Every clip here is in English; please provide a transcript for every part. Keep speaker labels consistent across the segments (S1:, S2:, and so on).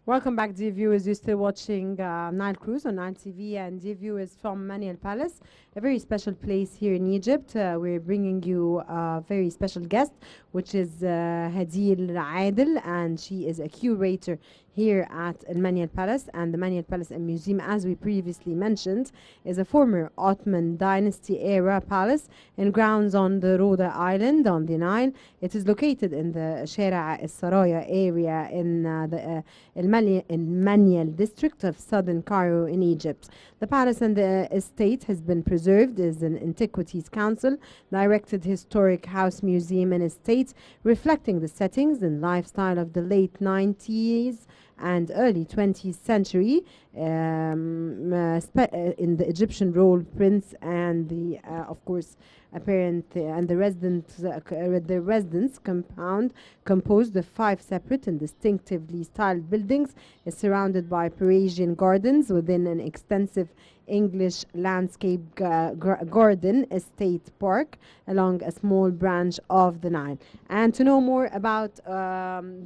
S1: Welcome back, dear viewers. You're still watching Nile Cruise on Nile TV, and dear viewers from Manial Palace, a very special place here in Egypt. We're bringing you a very special guest, which is Hadeer Adel, and she is a curator here at Al Manial Palace. And the Manial Palace and Museum, as we previously mentioned, is a former Ottoman dynasty era palace in grounds on the Rhoda Island on the Nile. It is located in the Shara al-Saraya area in the Al-Manial district of southern Cairo in Egypt. The palace and the estate has been preserved as an Antiquities Council directed historic house museum and estate, reflecting the settings and lifestyle of the late 90s and early 20th century in the Egyptian royal prince and the of course apparent and the residence compound, composed of 5 separate and distinctively styled buildings, is surrounded by Parisian gardens within an extensive English landscape garden estate park along a small branch of the Nile. And to know more about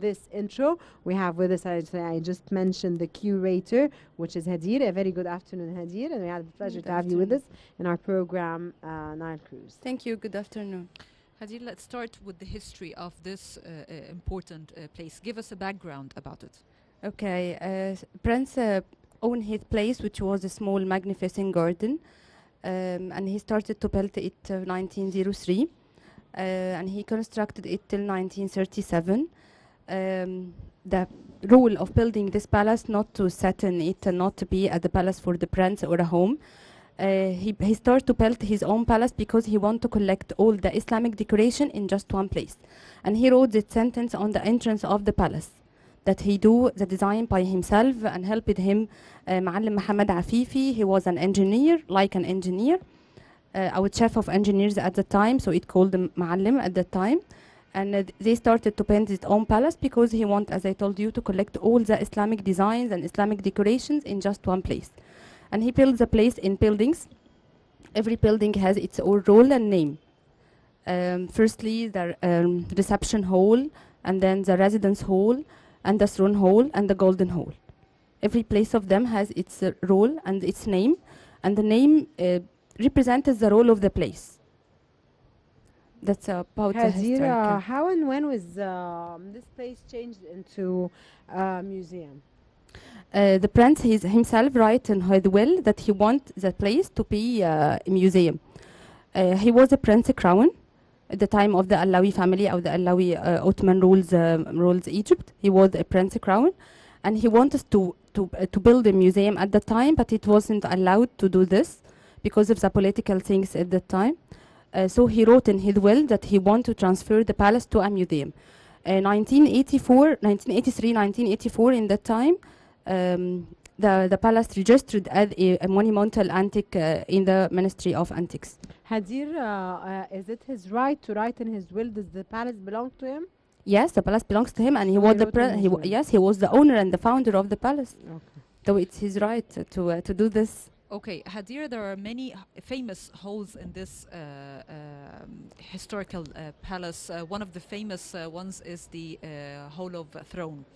S1: this intro, we have with us, I just mentioned, the curator, which is Hadeer. A very good afternoon, Hadeer, and we had the pleasure to have you with us in our program, Nile Cruise.
S2: Thank you. Good afternoon.
S3: Hadeer, let's start with the history of this important place. Give us a background about it.
S2: Okay. Prince owned his place, which was a small, magnificent garden, and he started to build it 1903, and he constructed it till 1937. The rule of building this palace, not to set in it and not to be at the palace for the prince or a home. He started to build his own palace because he wanted to collect all the Islamic decoration in just one place. And he wrote the sentence on the entrance of the palace that he do the design by himself, and helped him Ma'allim Muhammad Afifi. He was an engineer, like an engineer, our chief of engineers at the time, so it called him Ma'allim at the time. And they started to paint his own palace because he wanted, as I told you, to collect all the Islamic designs and Islamic decorations in just one place. And he built the place in buildings. Every building has its own role and name. Firstly, the reception hall, and then the residence hall, and the throne hall, and the golden hall. Every place of them has its role and its name, and the name represents the role of the place. That's about the history.
S1: How and when was this place changed into a museum?
S2: The prince himself write in his will that he wants the place to be a museum. He was a prince crown at the time of the Alawi family, or the Alawi Ottoman rules Egypt. He was a prince crown, and he wanted to build a museum at the time, but it wasn't allowed to do this because of the political things at the time. So he wrote in his will that he wanted to transfer the palace to a museum. 1983, 1984, in that time, the palace registered as a monumental antique in the Ministry of Antiques.
S1: Hadeer, is it his right to write in his will? Does the palace belong to him?
S2: Yes, the palace belongs to him, and he was yes, he was the owner and the founder of the palace.
S1: Okay.
S2: So it's his right to do this.
S3: Okay, Hadeer, there are many famous halls in this historical palace. One of the famous ones is the Hall of Throne.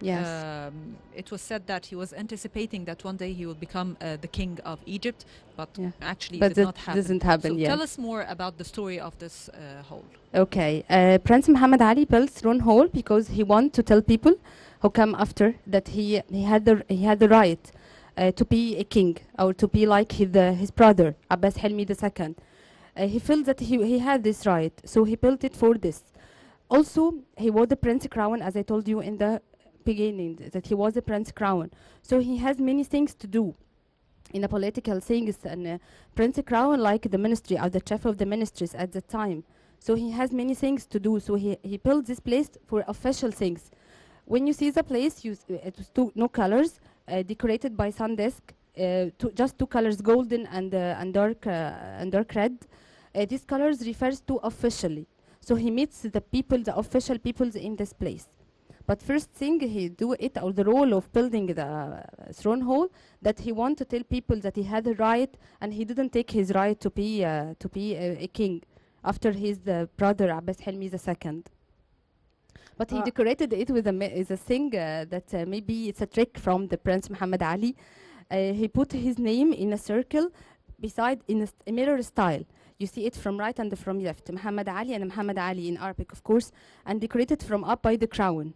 S2: Yes.
S3: It was said that he was anticipating that one day he will become the king of Egypt, but actually it did not happen.
S2: Doesn't happen.
S3: So
S2: Yes.
S3: tell us more about the story of this hall.
S2: Okay, Prince Muhammad Ali built Throne Hall because he wanted to tell people who come after that he had the right to be a king, or to be like his brother Abbas Helmi II. He felt that he had this right, so he built it for this. Also, he was the prince crown, as I told you in the beginning, that he was a prince crown. So he has many things to do in the political things, and prince crown, like the ministry or the chief of the ministries at the time. So he has many things to do. So he built this place for official things. When you see the place, it was no colors, decorated by sun disk, just 2 colors, golden and dark red. These colors refers to officially. So he meets the people, the official peoples in this place. But first thing he do it, or the role of building the throne hall, that he want to tell people that he had a right, and he didn't take his right to be a king after his brother Abbas Helmi II. But he decorated it with a thing that maybe it's a trick from the Prince Muhammad Ali. He put his name in a circle beside in a mirror style. You see it from right and from left. Muhammad Ali and Muhammad Ali in Arabic, of course, and decorated from up by the crown.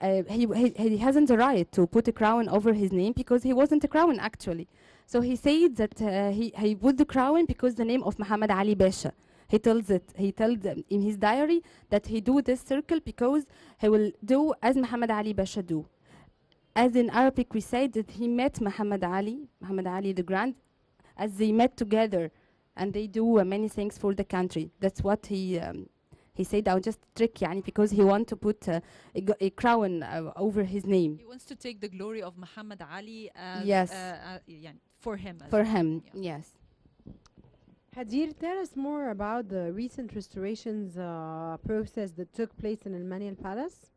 S2: He hasn't the right to put a crown over his name because he wasn't a crown actually. So he said that he put the crown because the name of Muhammad Ali Basha. He told in his diary that he do this circle because he will do as Muhammad Ali Basha do. As in Arabic we say that he met Muhammad Ali the Grand, as they met together and they do many things for the country. That's what he said. I'll just trick yani, because he want to put a crown over his name.
S3: He wants to take the glory of Muhammad Ali as
S2: yes.
S3: For him.
S2: For him, yeah. Yes.
S1: Hadeer, tell us more about the recent restorations process that took place in Al Manial Palace.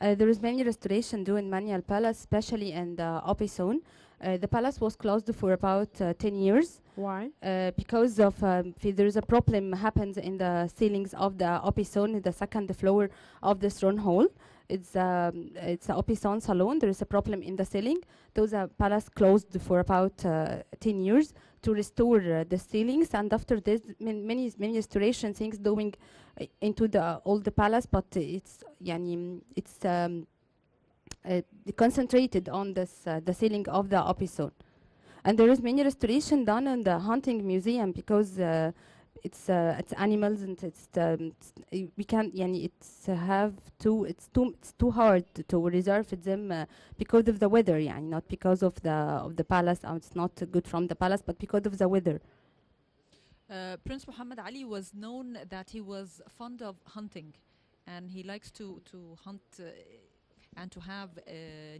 S2: There is many restoration done in Manial Palace, especially in the Opison. The palace was closed for about 10 years.
S1: Why?
S2: Because of there is a problem happens in the ceilings of the Opison, the second floor of the throne hall. It's an Opison salon. There is a problem in the ceiling. Those palace closed for about 10 years to restore the ceilings, and after this many restoration things doing into the old palace, but it's concentrated on this the ceiling of the Opison. And there is many restoration done in the hunting museum because it's animals and we can't it's too hard to reserve them because of the weather, not because of the palace. It's not good from the palace, but because of the weather.
S3: Prince Muhammad Ali was known that he was fond of hunting, and he likes to hunt and to have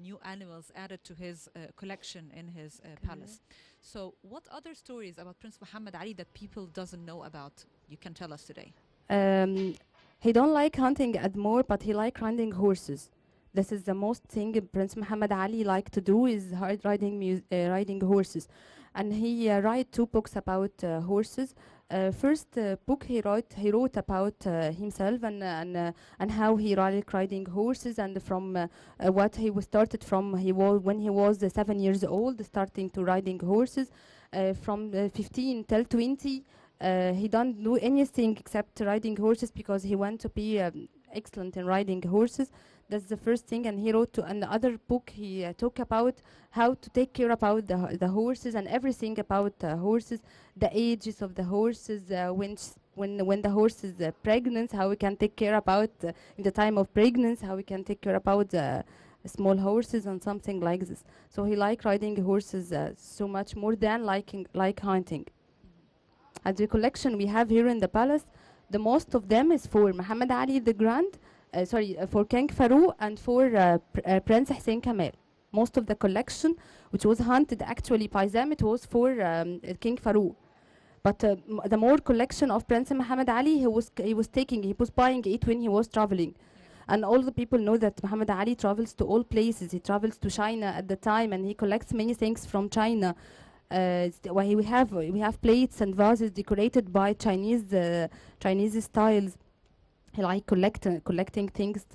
S3: new animals added to his collection in his palace. So what other stories about Prince Muhammad Ali that people doesn't know about you can tell us today?
S2: He don't like hunting more, but he like riding horses. This is the most thing Prince Muhammad Ali like to do is riding horses. And he write 2 books about horses. First book he wrote about himself and how he riding horses, and from what he was started from when he was 7 years old, starting to riding horses. From 15 till 20, he don't do anything except riding horses because he want to be excellent in riding horses. That's the first thing. And he wrote another book. He talk about how to take care about the horses and everything about horses, the ages of the horses, when the horse is pregnant, how we can take care about in the time of pregnancy, how we can take care about the small horses and something like this. So he like riding horses so much more than like hunting. At the collection we have here in the palace, the most of them is for Muhammad Ali the Grand. For King Farouk and for Prince Hussein Kamal. Most of the collection, which was hunted actually by them, it was for King Farouk. But the more collection of Prince Muhammad Ali, he was buying it when he was traveling. And all the people know that Muhammad Ali travels to all places. He travels to China at the time, and he collects many things from China. We have plates and vases decorated by Chinese styles. He like collecting things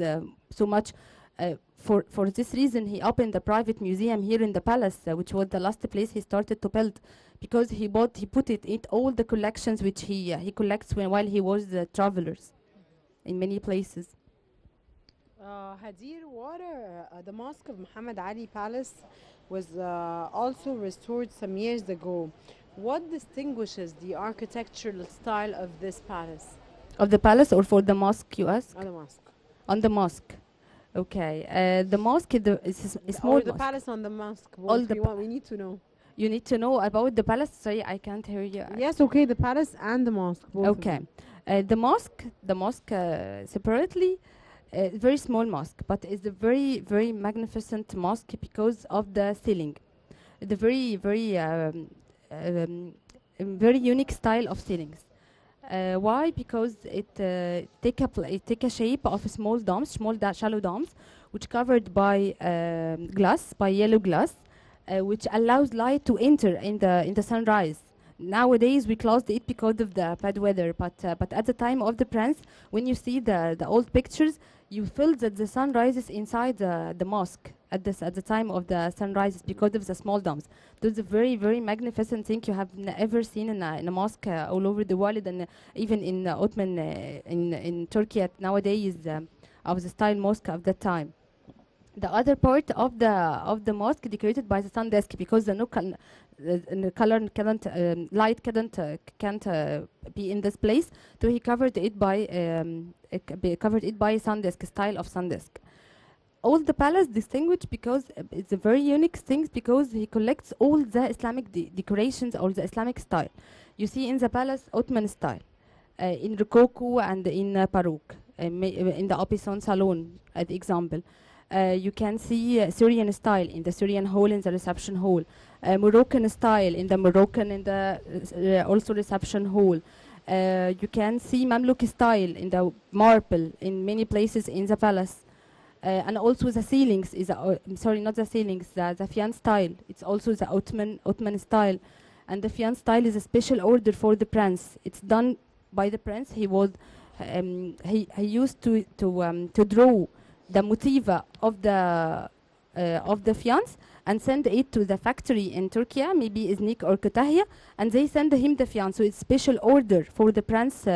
S2: so much. For this reason, he opened a private museum here in the palace, which was the last place he started to build, because he put it in all the collections which he collects while he was travelers in many places.
S1: Hadeer, the Mosque of Muhammad Ali Palace was also restored some years ago. What distinguishes the architectural style of this palace?
S2: Of the palace or for the mosque, you ask?
S1: On the mosque.
S2: On the mosque. Okay. The mosque is small.
S1: Or the palace on the mosque. We need to know.
S2: You need to know about the palace. Sorry, I can't hear you.
S1: Yes, okay, the palace and the mosque.
S2: Okay. The mosque separately, very small mosque, but it's a very, very magnificent mosque because of the ceiling. The very, very, very unique style of ceilings. Why? Because it take a shape of small domes, shallow domes, which covered by yellow glass, which allows light to enter in the sunrise. nowadays we closed it because of the bad weather. But at the time of the prince, when you see the old pictures, you feel that the sun rises inside the mosque at the time of the sunrises because of the small domes. That's a very, very magnificent thing you have ever seen in a mosque all over the world, and even in Ottoman in Turkey nowadays of the style mosque of that time. The other part of the mosque decorated by the sun disk, because the color light can't be in this place, so he covered it by sun disk, style of sun disk. All the palace distinguished because it's a very unique thing, because he collects all the Islamic decorations or the Islamic style. You see in the palace Ottoman style, in Rococo and in Baroque, in the Opison Salon, as example. You can see Syrian style in the Syrian hall, in the reception hall. Moroccan style in the Moroccan, in the also reception hall. You can see Mamluk style in the marble in many places in the palace. And also the ceilings is sorry, not the ceilings, the fian style. It's also the Ottoman style, and the fian style is a special order for the prince. It's done by the prince. He was he used to draw the motiva of the fians and send it to the factory in Turkey, maybe Iznik or Kütahya, and they send him the fian. So it's special order for the prince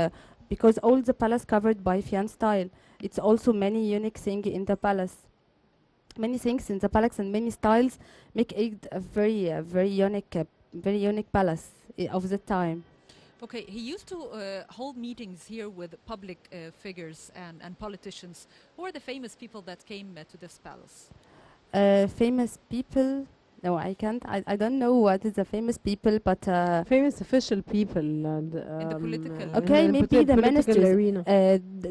S2: because all the palace covered by fian style. It's also many unique things in the palace. Many things in the palace and many styles make it a very unique palace of the time.
S3: Okay, he used to hold meetings here with public figures and politicians. Who are the famous people that came to this palace?
S2: Famous people? No, I can't. I don't know what is the famous people, but
S1: famous official people
S3: in the political.
S2: Okay, maybe the ministers,
S1: arena.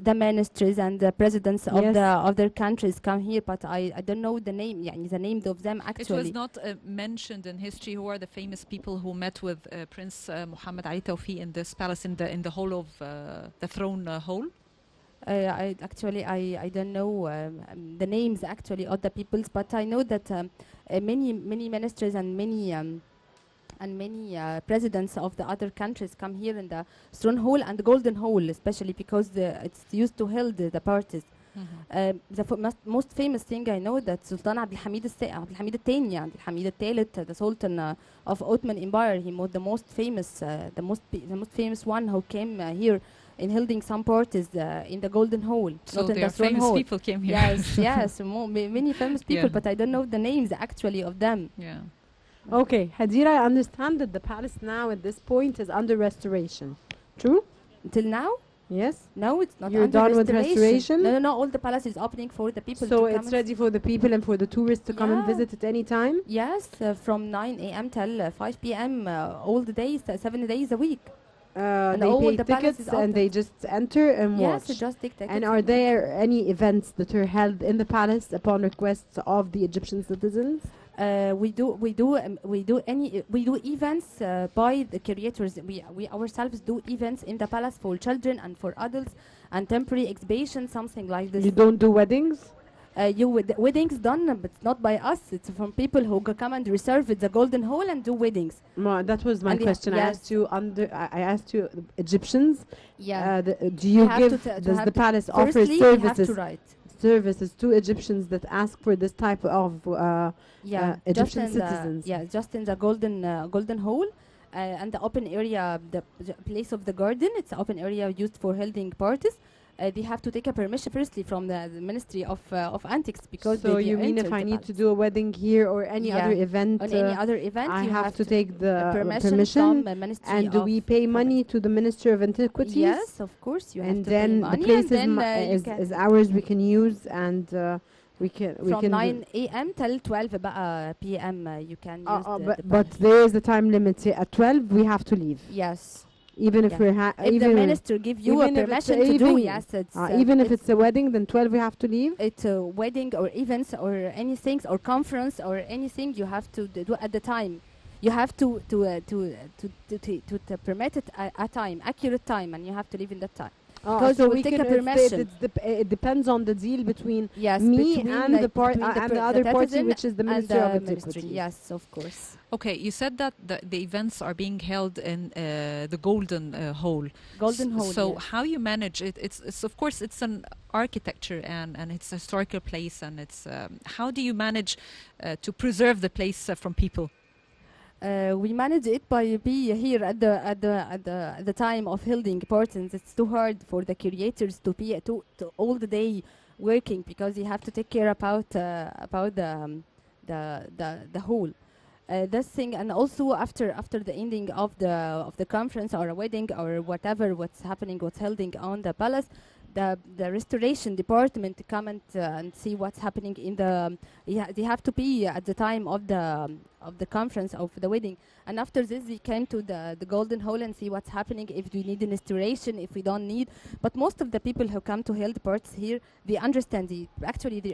S2: The ministers and the presidents of
S1: Yes.
S2: of their countries come here, but I don't know the name. Yeah, the names of them
S3: It
S2: actually.
S3: was not mentioned in history who are the famous people who met with Prince Muhammad Ali Tawfi in this palace, in the hall of the throne hall.
S2: I don't know the names actually of the peoples, but I know that many ministers and many presidents of the other countries come here in the throne hall and the golden hall, especially because it's used to hold the parties. The most famous thing I know that Sultan Abdul Hamid الثاني, Abdul Hamid الثالث, the Sultan of Ottoman Empire. He was the most famous one who came here in holding some parties in the Golden Hall,
S3: So
S2: not in
S3: there
S2: the throne
S3: famous
S2: hall.
S3: people came here.
S2: Yes, many famous people,
S3: Yeah.
S2: but I don't know the names actually of them.
S3: Yeah.
S1: Okay, Hadeer, I understand that the palace now at this point is under restoration. True?
S2: Until now,
S1: Yes.
S2: no, it's not.
S1: You're
S2: under
S1: done with restoration?
S2: No. All the palace is opening for the people.
S1: So
S2: to
S1: it's
S2: come and
S1: ready for the people and for the tourists to come and
S2: Yeah.
S1: visit at any time?
S2: Yes, from 9 a.m. till 5 p.m. All the days, 7 days a week. And
S1: They
S2: all
S1: pay
S2: the palace
S1: tickets
S2: is
S1: and they just enter and
S2: Yes,
S1: watch.
S2: just take tickets.
S1: And are there any events that are held in the palace upon request of the Egyptian citizens?
S2: We do events by the curators. We ourselves do events in the palace for children and for adults and temporary exhibition, something like this.
S1: You don't do weddings?
S2: Weddings done, but not by us. It's from people who come and reserve at the Golden Hall and do weddings.
S1: That was my
S2: And
S1: question. I
S2: yes.
S1: asked you I asked you Egyptians.
S2: Yeah.
S1: Do you
S2: have to
S1: give?
S2: to
S1: Does
S2: have
S1: the
S2: to-
S1: palace offer
S2: Firstly, you have
S1: services?
S2: to write.
S1: Services to Egyptians that ask for this type of Egyptian
S2: just in
S1: citizens.
S2: just in the Golden Hall. And the open area, the place of the garden, it's an open area used for holding parties. They have to take a permission firstly from the Ministry of Antiques, because
S1: So
S2: they
S1: you mean
S2: enter
S1: if
S2: the
S1: I need to
S2: palace.
S1: do a wedding here or any
S2: Yeah.
S1: other event,
S2: On any other event,
S1: I
S2: you
S1: have to take the
S2: permission
S1: permission?
S2: from Ministry
S1: And do
S2: of
S1: we pay money to the Ministry of Antiquities?
S2: Yes, of course, you have
S1: And
S2: to pay
S1: then
S2: money,
S1: the place
S2: and then you
S1: is
S2: can
S1: ours. We can use and we can
S2: from
S1: do-
S2: 9 a.m. till 12 p.m. You can use the
S1: but
S2: palace.
S1: there is a time limit. At 12 we have to leave,
S2: Yes.
S1: even if
S2: Yeah.
S1: we're
S2: If the
S1: even
S2: minister give you a
S1: even if it's
S2: permission to do,
S1: even-
S2: yes, it's
S1: even if it's a wedding, then 12 we have to leave.
S2: it's a wedding or events or anything or conference or anything, you have to do at the time. You have to permit it a time, accurate time, and you have to leave in that time. because
S1: so
S2: you will
S1: we
S2: take
S1: can
S2: a permission.
S1: it depends on the deal between
S2: Yes,
S1: me
S2: between
S1: and the and the other party,
S2: citizen
S1: which is the
S2: and
S1: Ministry of
S2: the ministry.
S1: Antiquities.
S2: Yes, of course.
S3: Okay, you said that the events are being held in the Golden Hole.
S2: Golden Hole.
S3: So
S2: yes.
S3: how you manage it? It's of course it's an architecture and it's a historical place, and it's how do you manage to preserve the place from people?
S2: We manage it by be here at the time of holding parties. It's too hard for the curators to be to all the day working, because you have to take care about the whole this thing. And also after the ending of the conference or a wedding or whatever what's holding on the palace, the restoration department come and see what's happening in the they have to be at the time of the conference of the wedding. And after this they came to the Golden Hole and see what's happening, if we need an restoration, if we don't need. But most of the people who come to hold parties here, they understand. They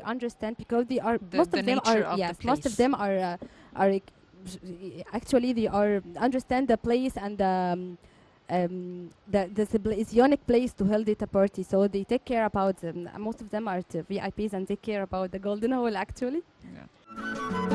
S2: understand, because they are most of them are most of them are actually they are understand the place and the Islamic place to hold it a party, so they take care about them. Most of them are VIPs and take care about the Golden Hole actually.
S3: Yeah.